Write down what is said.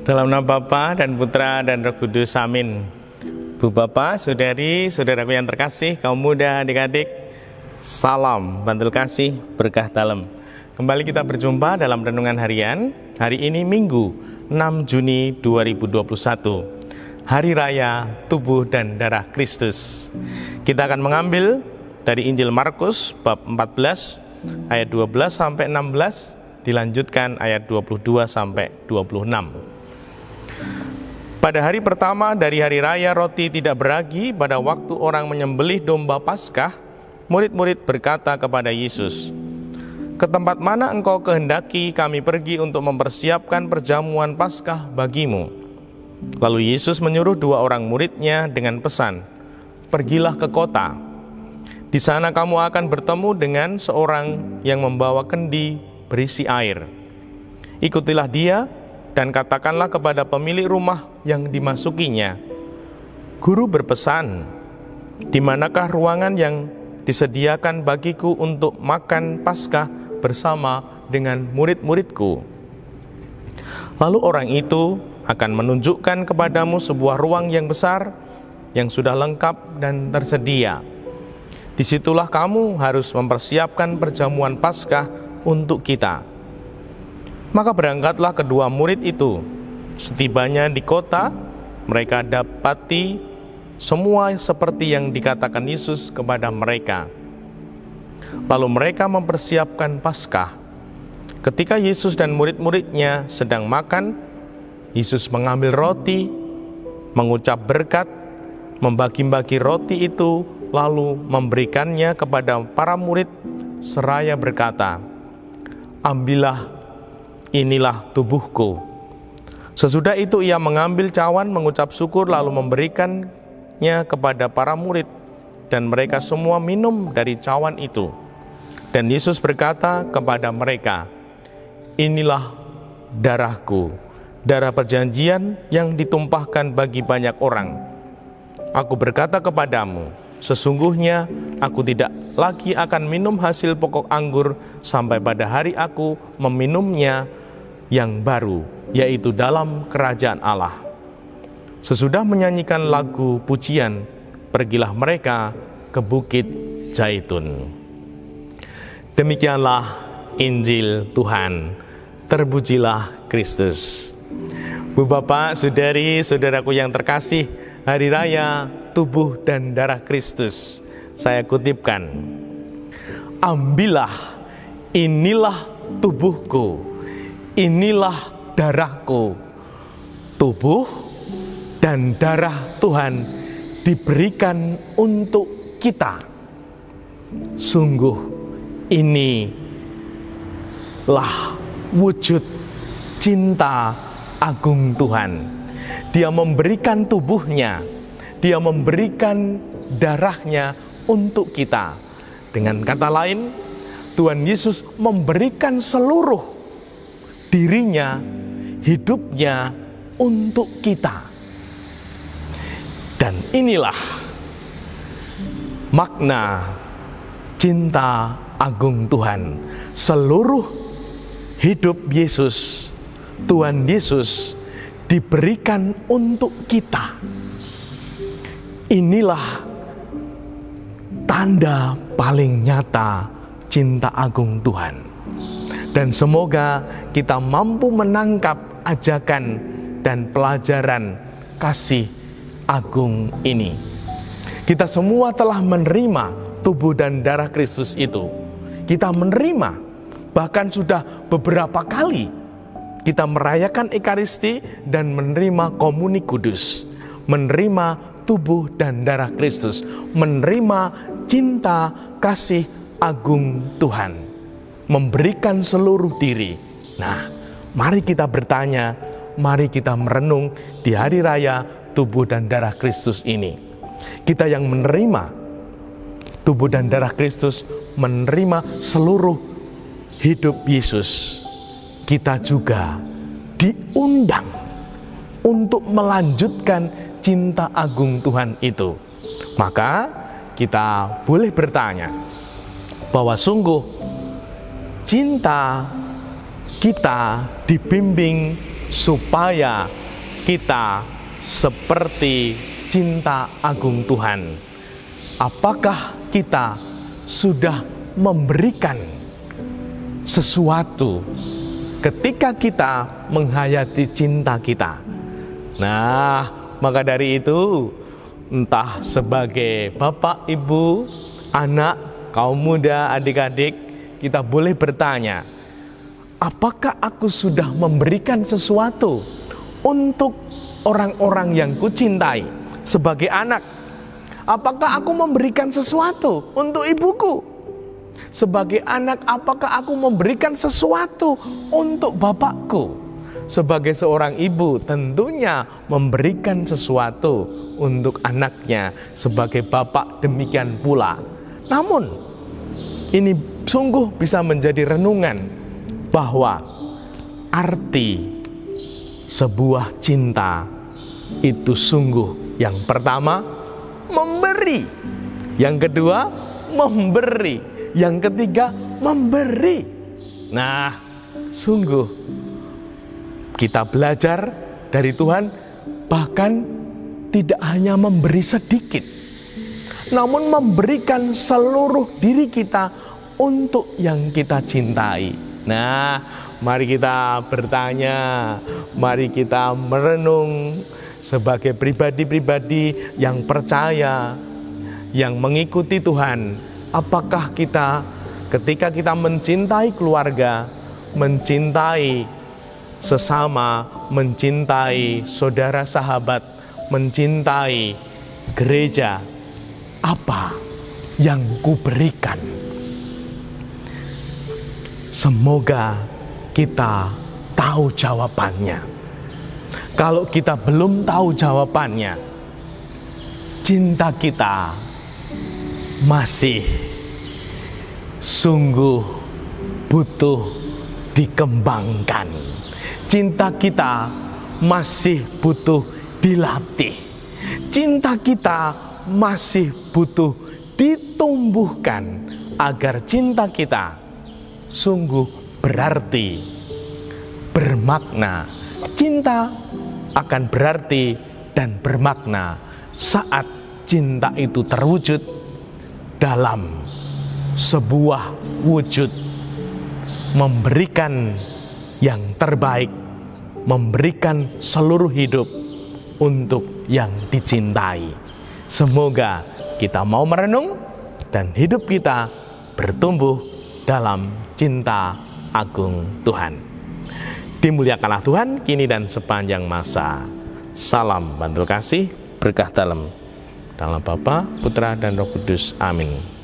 Dalam nama Bapa dan Putra dan Roh Kudus, amin. Bu Bapak, Saudari, saudaraku yang terkasih, kaum muda, adik-adik, salam bantul kasih, berkah dalam. Kembali kita berjumpa dalam renungan harian. Hari ini Minggu 6 Juni 2021, Hari Raya Tubuh dan Darah Kristus. Kita akan mengambil dari Injil Markus bab 14 ayat 12 sampai 16, dilanjutkan ayat 22 sampai 26. Pada hari pertama dari hari raya roti tidak beragi, pada waktu orang menyembelih domba Paskah, murid-murid berkata kepada Yesus, "Ke tempat mana engkau kehendaki kami pergi untuk mempersiapkan perjamuan Paskah bagimu?" Lalu Yesus menyuruh dua orang muridnya dengan pesan, "Pergilah ke kota. Di sana kamu akan bertemu dengan seorang yang membawa kendi berisi air. Ikutilah dia dan katakanlah kepada pemilik rumah yang dimasukinya, 'Guru berpesan, di manakah ruangan yang disediakan bagiku untuk makan Paskah bersama dengan murid-muridku?' Lalu orang itu akan menunjukkan kepadamu sebuah ruang yang besar, yang sudah lengkap dan tersedia. Disitulah kamu harus mempersiapkan perjamuan Paskah untuk kita." Maka berangkatlah kedua murid itu. Setibanya di kota, mereka dapati semua seperti yang dikatakan Yesus kepada mereka. Lalu mereka mempersiapkan Paskah. Ketika Yesus dan murid-muridnya sedang makan, Yesus mengambil roti, mengucap berkat, membagi-bagi roti itu, lalu memberikannya kepada para murid seraya berkata, "Ambillah, inilah tubuhku." Sesudah itu ia mengambil cawan, mengucap syukur, lalu memberikannya kepada para murid, dan mereka semua minum dari cawan itu. Dan Yesus berkata kepada mereka, "Inilah darahku, darah perjanjian yang ditumpahkan bagi banyak orang. Aku berkata kepadamu, sesungguhnya aku tidak lagi akan minum hasil pokok anggur sampai pada hari aku meminumnya yang baru, yaitu dalam kerajaan Allah." Sesudah menyanyikan lagu pujian, pergilah mereka ke Bukit Zaitun. Demikianlah Injil Tuhan. Terpujilah Kristus. Bu Bapak, Saudari, saudaraku yang terkasih, Hari Raya Tubuh dan Darah Kristus. Saya kutipkan, "Ambillah, inilah tubuhku, inilah darahku." Tubuh dan darah Tuhan diberikan untuk kita. Sungguh inilah wujud cinta agung Tuhan. Dia memberikan tubuhnya, Dia memberikan darahnya untuk kita. Dengan kata lain, Tuhan Yesus memberikan seluruh dirinya, hidupnya untuk kita. Dan inilah makna cinta agung Tuhan. Seluruh hidup Yesus, Tuhan Yesus, diberikan untuk kita. Inilah tanda paling nyata cinta agung Tuhan. Dan semoga kita mampu menangkap ajakan dan pelajaran kasih agung ini. Kita semua telah menerima tubuh dan darah Kristus itu. Kita menerima, bahkan sudah beberapa kali kita merayakan Ekaristi dan menerima komuni kudus, menerima tubuh dan darah Kristus, menerima cinta kasih agung Tuhan, memberikan seluruh diri. Nah, mari kita bertanya, mari kita merenung di hari raya tubuh dan darah Kristus ini. Kita yang menerima tubuh dan darah Kristus, menerima seluruh hidup Yesus, kita juga diundang untuk melanjutkan cinta agung Tuhan itu. Maka kita boleh bertanya bahwa sungguh cinta kita dibimbing supaya kita seperti cinta agung Tuhan. Apakah kita sudah memberikan sesuatu ketika kita menghayati cinta kita? Nah, maka dari itu, entah sebagai bapak, ibu, anak, kaum muda, adik-adik, kita boleh bertanya, apakah aku sudah memberikan sesuatu untuk orang-orang yang kucintai sebagai anak? Apakah aku memberikan sesuatu untuk ibuku? Sebagai anak, apakah aku memberikan sesuatu untuk bapakku? Sebagai seorang ibu, tentunya memberikan sesuatu untuk anaknya. Sebagai bapak, demikian pula. Namun, ini sungguh bisa menjadi renungan bahwa arti sebuah cinta itu sungguh, yang pertama, memberi. Yang kedua, memberi. Yang ketiga, memberi. Nah, sungguh kita belajar dari Tuhan, bahkan tidak hanya memberi sedikit, namun memberikan seluruh diri kita untuk yang kita cintai. Nah, mari kita bertanya, mari kita merenung sebagai pribadi-pribadi yang percaya, yang mengikuti Tuhan. Apakah kita ketika kita mencintai keluarga, mencintai sesama, mencintai saudara sahabat, mencintai gereja, apa yang kuberikan? Semoga kita tahu jawabannya. Kalau kita belum tahu jawabannya, cinta kita masih sungguh butuh dikembangkan. Cinta kita masih butuh dilatih. Cinta kita masih butuh ditumbuhkan agar cinta kita sungguh berarti, bermakna. Cinta akan berarti dan bermakna saat cinta itu terwujud dalam sebuah wujud memberikan yang terbaik, memberikan seluruh hidup untuk yang dicintai. Semoga kita mau merenung dan hidup kita bertumbuh dalam cinta agung Tuhan. Dimuliakanlah Tuhan kini dan sepanjang masa. Salam bantul kasih, berkah dalam Bapa, Putra, dan Roh Kudus. Amin.